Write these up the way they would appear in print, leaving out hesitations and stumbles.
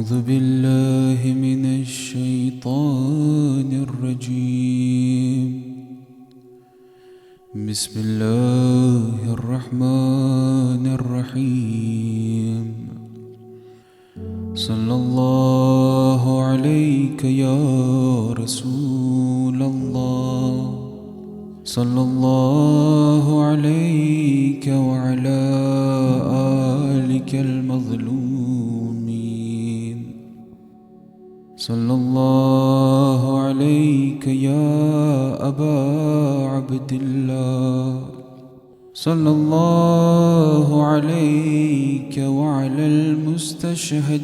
أعوذ بالله من الشيطان الرجيم بسم الله الرحمن الرحيم صلى الله عليك يا رسول الله صلى الله عليك وعلى آلك المظلومين صلى الله عليك يا أبا عبد الله صلى الله عليك وعلى المستشهدين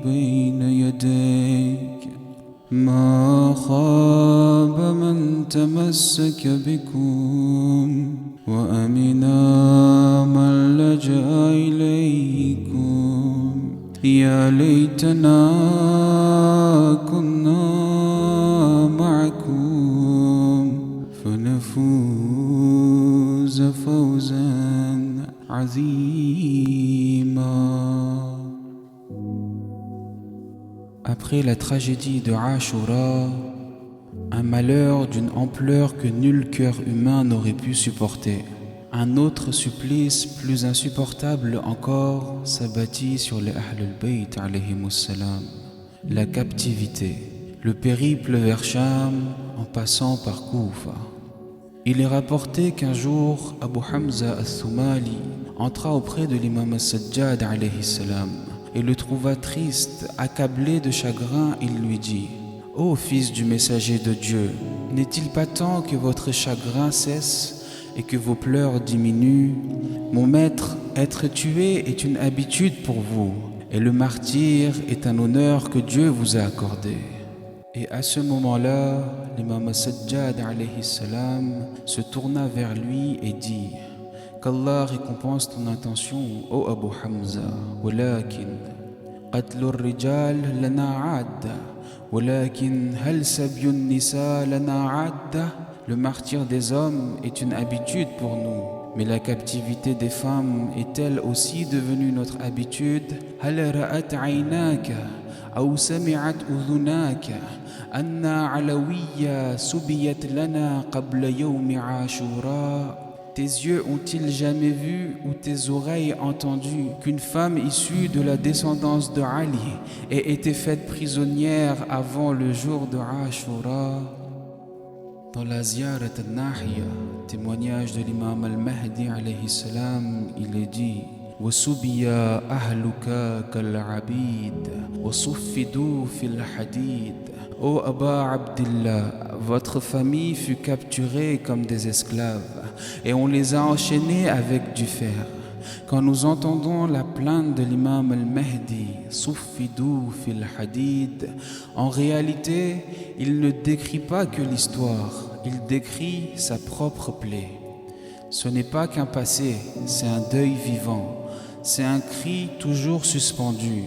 بين يديك ما خاب من تمسك بكم وأمنا من لجأ إليكم يا ليتنا كنا معكم فنفوز فوزا عظيما. Après la tragédie de Ashura, un malheur d'une ampleur que nul cœur humain n'aurait pu supporter. Un autre supplice plus insupportable encore s'abattit sur les Ahlul Bayt alayhimus salam. La captivité, le périple vers Cham en passant par Koufa. Il est rapporté qu'un jour, Abu Hamza al-Thumali entra auprès de l'imam al-Sajjad alayhi salam et le trouva triste, accablé de chagrin. Il lui dit: Ô fils du messager de Dieu, n'est-il pas temps que votre chagrin cesse et que vos pleurs diminuent? Mon maître, être tué est une habitude pour vous, et le martyre est un honneur que Dieu vous a accordé. Et à ce moment-là, l'imam al-Sajjad alayhi salam se tourna vers lui et dit: qu'Allah récompense ton intention, ô Abu Hamza. Walakin qatlur rijal lana adda walakin hal sabyun nisa lana adda. Le martyre des hommes est une habitude pour nous, mais la captivité des femmes est-elle aussi devenue notre habitude? Hal ra'at aynaka aw sami'at udhunaka anna alawiyya subiyat lana qabla yawmi ashura. Tes yeux ont-ils jamais vu ou tes oreilles entendu qu'une femme issue de la descendance de Ali ait été faite prisonnière avant le jour de Ashura? Dans la Ziyarat al-Nahiya, témoignage de l'imam al-Mahdi alayhi salam, il est dit: وَسُبِيَا أَهْلُكَ كَالْعَبِيدِ وَصُفِّدُوا فِي الْحَدِيدِ. Ô Aba Abdillah, votre famille fut capturée comme des esclaves et on les a enchaînés avec du fer. Quand nous entendons la plainte de l'imam al-Mahdi, Suffidou fil hadid, en réalité, il ne décrit pas que l'histoire, il décrit sa propre plaie. Ce n'est pas qu'un passé, c'est un deuil vivant, c'est un cri toujours suspendu.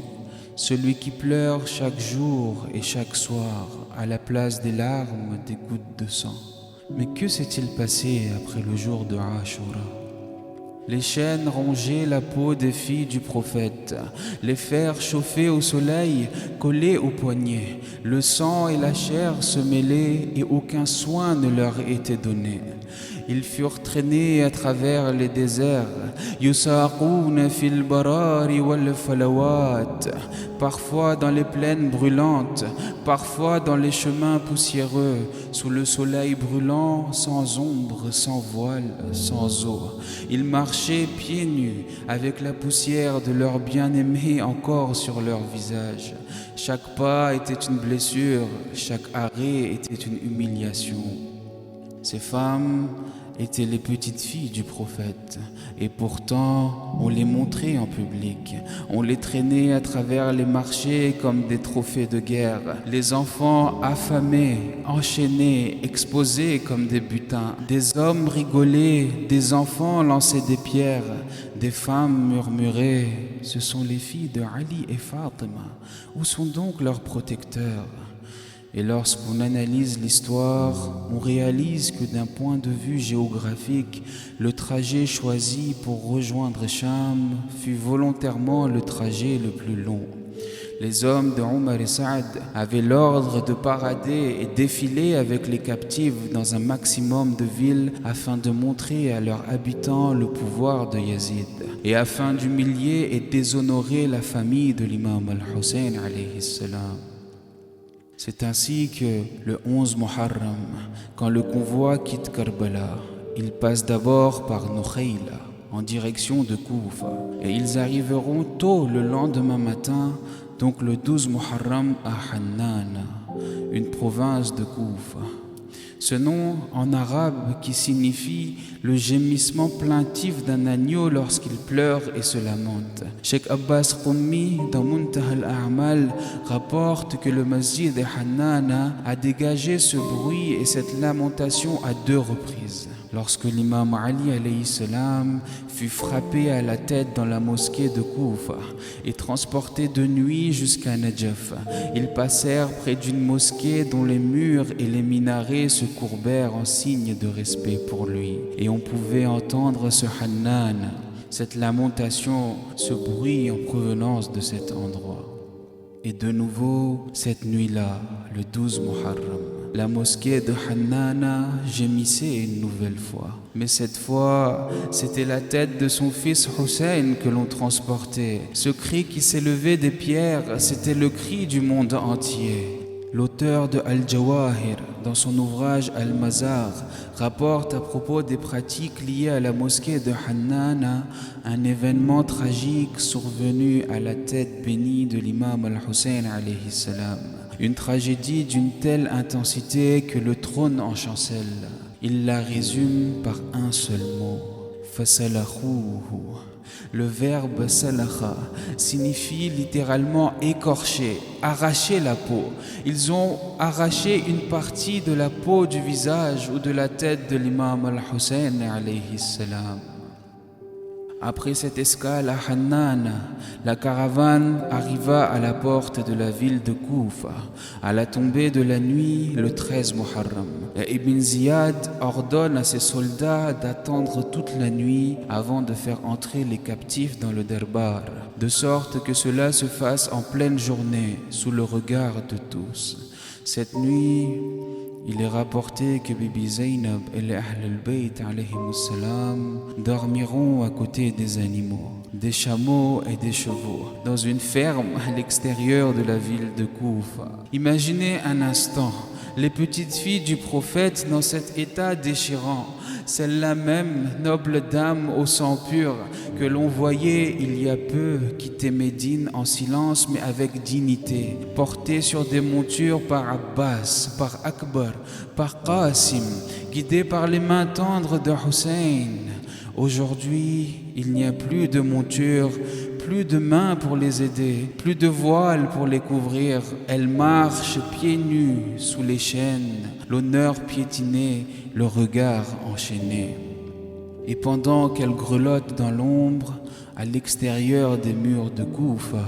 Celui qui pleure chaque jour et chaque soir, à la place des larmes, des gouttes de sang. Mais que s'est-il passé après le jour de Ashura? Les chaînes rongeaient la peau des filles du prophète, les fers chauffés au soleil collaient aux poignets, le sang et la chair se mêlaient et aucun soin ne leur était donné. Ils furent traînés à travers les déserts, yusaqouna fil barari wal falawat, parfois dans les plaines brûlantes, parfois dans les chemins poussiéreux, sous le soleil brûlant, sans ombre, sans voile, sans eau. Ils marchaient pieds nus, avec la poussière de leur bien-aimé encore sur leur visage. Chaque pas était une blessure, chaque arrêt était une humiliation. Ces femmes étaient les petites filles du prophète, et pourtant on les montrait en public, on les traînait à travers les marchés comme des trophées de guerre, les enfants affamés, enchaînés, exposés comme des butins, des hommes rigolaient, des enfants lançaient des pierres, des femmes murmuraient: ce sont les filles de Ali et Fatima, où sont donc leurs protecteurs? Et lorsqu'on analyse l'histoire, on réalise que d'un point de vue géographique, le trajet choisi pour rejoindre Cham fut volontairement le trajet le plus long. Les hommes de Omar et Saad avaient l'ordre de parader et défiler avec les captifs dans un maximum de villes afin de montrer à leurs habitants le pouvoir de Yazid et afin d'humilier et déshonorer la famille de l'imam al-Hussein alayhi salam. C'est ainsi que le 11 Muharram, quand le convoi quitte Karbala, il passe d'abord par Nukhayla en direction de Koufa et ils arriveront tôt le lendemain matin, donc le 12 Muharram, à Hannana, une province de Koufa. Ce nom en arabe qui signifie le gémissement plaintif d'un agneau lorsqu'il pleure et se lamente. Cheikh Abbas Qummi, dans Muntaha al-A'mal, rapporte que le masjid de Hannana a dégagé ce bruit et cette lamentation à 2 reprises. Lorsque l'imam Ali alayhi salam fut frappé à la tête dans la mosquée de Koufa et transporté de nuit jusqu'à Najaf, ils passèrent près d'une mosquée dont les murs et les minarets se courbèrent en signe de respect pour lui. Et on pouvait entendre ce Hannan, cette lamentation, ce bruit en provenance de cet endroit. Et de nouveau, cette nuit-là, le 12 Muharram, la mosquée de Hannana gémissait une nouvelle fois. Mais cette fois, c'était la tête de son fils Hussein que l'on transportait. Ce cri qui s'élevait des pierres, c'était le cri du monde entier. L'auteur de Al-Jawahir, dans son ouvrage Al-Mazar, rapporte à propos des pratiques liées à la mosquée de Hannana un événement tragique survenu à la tête bénie de l'imam al-Hussein alayhi salam. Une tragédie d'une telle intensité que le trône en chancelle. Il la résume par un seul mot, fasalakhuhu. Le verbe salakha signifie littéralement écorcher, arracher la peau. Ils ont arraché une partie de la peau du visage ou de la tête de l'imam al-Hussein alayhi salam. Après cette escale à Hannana, la caravane arriva à la porte de la ville de Koufa, à la tombée de la nuit, le 13 Muharram. Et Ibn Ziyad ordonne à ses soldats d'attendre toute la nuit avant de faire entrer les captifs dans le derbar, de sorte que cela se fasse en pleine journée, sous le regard de tous. Cette nuit, il est rapporté que Bibi Zainab et les Ahl al-Bayt salam dormiront à côté des animaux, des chameaux et des chevaux, dans une ferme à l'extérieur de la ville de Koufa. Imaginez un instant les petites filles du prophète dans cet état déchirant, celle-là même, noble dame au sang pur, que l'on voyait il y a peu quitter Médine en silence mais avec dignité, portée sur des montures par Abbas, par Akbar, par Qasim, guidée par les mains tendres de Hussein. Aujourd'hui, il n'y a plus de monture, plus de mains pour les aider, plus de voiles pour les couvrir. Elles marchent pieds nus sous les chaînes, l'honneur piétiné, le regard enchaîné. Et pendant qu'elles grelottent dans l'ombre, à l'extérieur des murs de Koufa,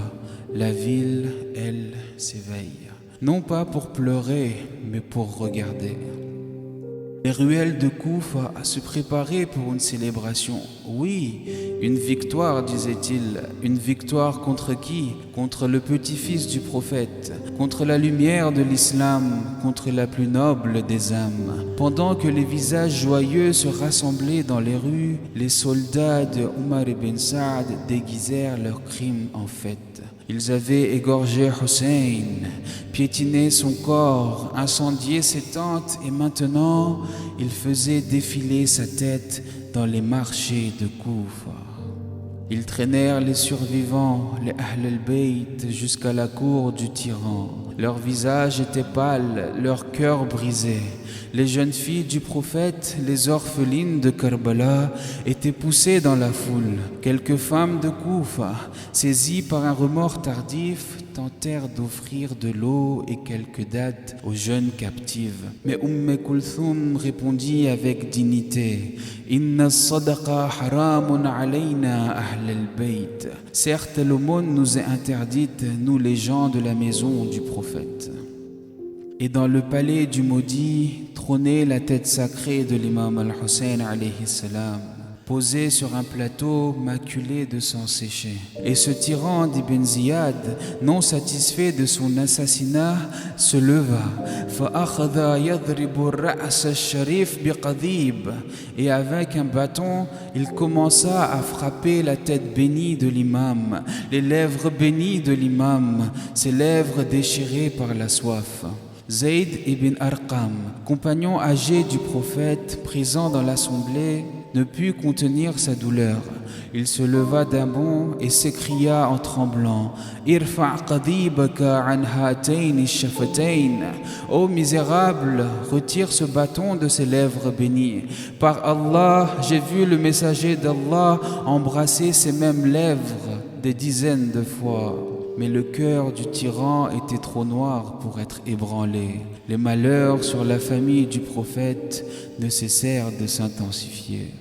la ville, elle, s'éveille. Non pas pour pleurer, mais pour regarder. Les ruelles de Koufa se préparaient pour une célébration. Oui, une victoire, disait-il. Une victoire contre qui? Contre le petit-fils du prophète, contre la lumière de l'islam, contre la plus noble des âmes. Pendant que les visages joyeux se rassemblaient dans les rues, les soldats de Omar ibn Saad déguisèrent leurs crimes en fête. Ils avaient égorgé Hussein, piétiné son corps, incendié ses tentes et maintenant ils faisaient défiler sa tête dans les marchés de Koufa. Ils traînèrent les survivants, les Ahl al-Bayt, jusqu'à la cour du tyran. Leurs visages étaient pâles, leurs cœurs brisés. Les jeunes filles du prophète, les orphelines de Karbala, étaient poussées dans la foule. Quelques femmes de Koufa, saisies par un remords tardif, tentèrent d'offrir de l'eau et quelques dattes aux jeunes captives. Mais Kulthum répondit avec dignité: Inna as-sadaqa haramun alayna ahl al-bayt. Certes, l'aumône nous est interdite, nous les gens de la maison du prophète. Et dans le palais du maudit trônait la tête sacrée de l'imam al-Hussein alayhi salam. posé sur un plateau maculé de sang séché. Et ce tyran d'Ibn Ziyad, non satisfait de son assassinat, se leva. Et avec un bâton, il commença à frapper la tête bénie de l'imam, les lèvres bénies de l'imam, ses lèvres déchirées par la soif. Zayd ibn Arqam, compagnon âgé du prophète, présent dans l'assemblée, ne put contenir sa douleur. Il se leva d'un bond et s'écria en tremblant: Irfa' qadibaka an hatayn shafatayn. Ô misérable, retire ce bâton de ses lèvres bénies. Par Allah, j'ai vu le messager d'Allah embrasser ces mêmes lèvres des dizaines de fois. Mais le cœur du tyran était trop noir pour être ébranlé. Les malheurs sur la famille du prophète ne cessèrent de s'intensifier.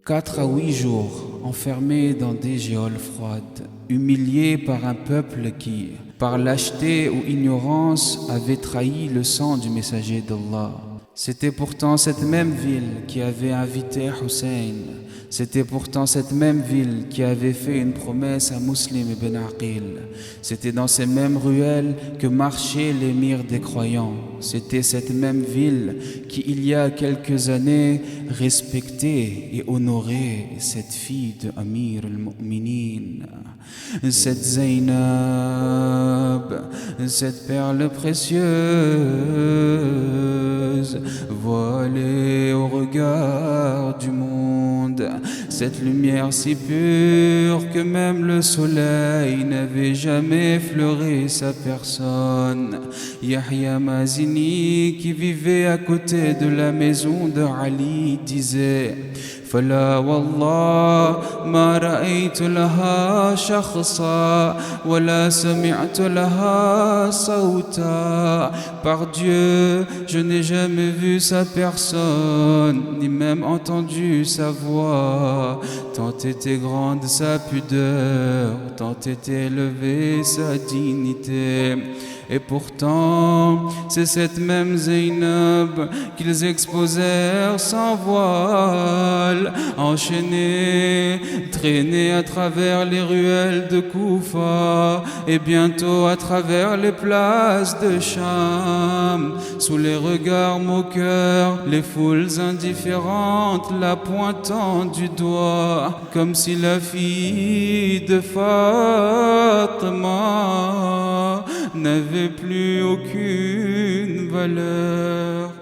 4 à 8 jours, enfermés dans des geôles froides, humiliés par un peuple qui, par lâcheté ou ignorance, avait trahi le sang du messager d'Allah. C'était pourtant cette même ville qui avait invité Hussein. C'était pourtant cette même ville qui avait fait une promesse à Muslim ibn Aqil. C'était dans ces mêmes ruelles que marchait l'émir des croyants. C'était cette même ville qui, il y a quelques années, respectait et honorait cette fille de Amir al-Mu'minin, cette Zaynab, cette perle précieuse, voilée au regard du monde, cette lumière si pure que même le soleil n'avait jamais effleuré sa personne. Yahya Mazini, qui vivait à côté de la maison de Ali, disait: فلا والله ما رأيت لها شخصا ولا سمعت لها صوتا. Par Dieu, je n'ai jamais vu sa personne, ni même entendu sa voix. Tant était grande sa pudeur, tant était élevée sa dignité. Et pourtant, c'est cette même Zaynab qu'ils exposèrent sans voile, enchaînée, traînée à travers les ruelles de Koufa et bientôt à travers les places de Cham, sous les regards moqueurs, les foules indifférentes la pointant du doigt, comme si la fille de Fatima n'avait plus aucune valeur.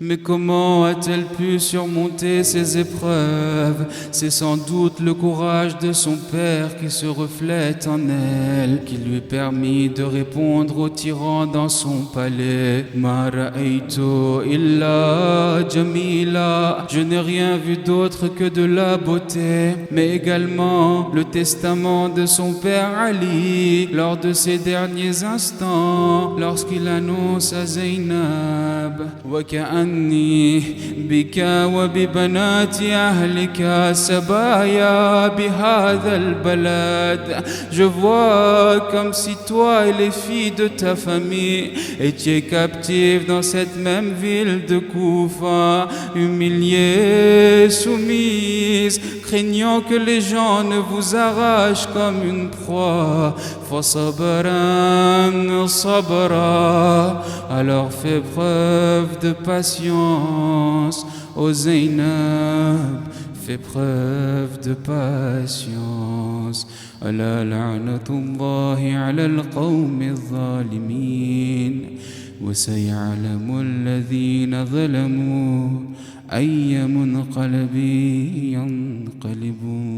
Mais comment a-t-elle pu surmonter ces épreuves? C'est sans doute le courage de son père qui se reflète en elle, qui lui permit de répondre au tyran dans son palais. Ma ra'aytu illa jamila. Je n'ai rien vu d'autre que de la beauté, mais également le testament de son père Ali lors de ses derniers instants, lorsqu'il annonce à Zaynab: وكأني بك وببنات أهلك سبايا بهذا البلد. Je vois comme si toi et les filles de ta famille étiez captives dans cette même ville de Koufa, humiliées, soumises, craignant que les gens ne vous arrachent comme une proie. فصبرا صبرا. Alors fais preuve de patience, ô Zaynab, fais preuve de patience. ألا لعنة الله على القوم الظالمين وسيعلم الذين ظلموا أي منقلب ينقلبون.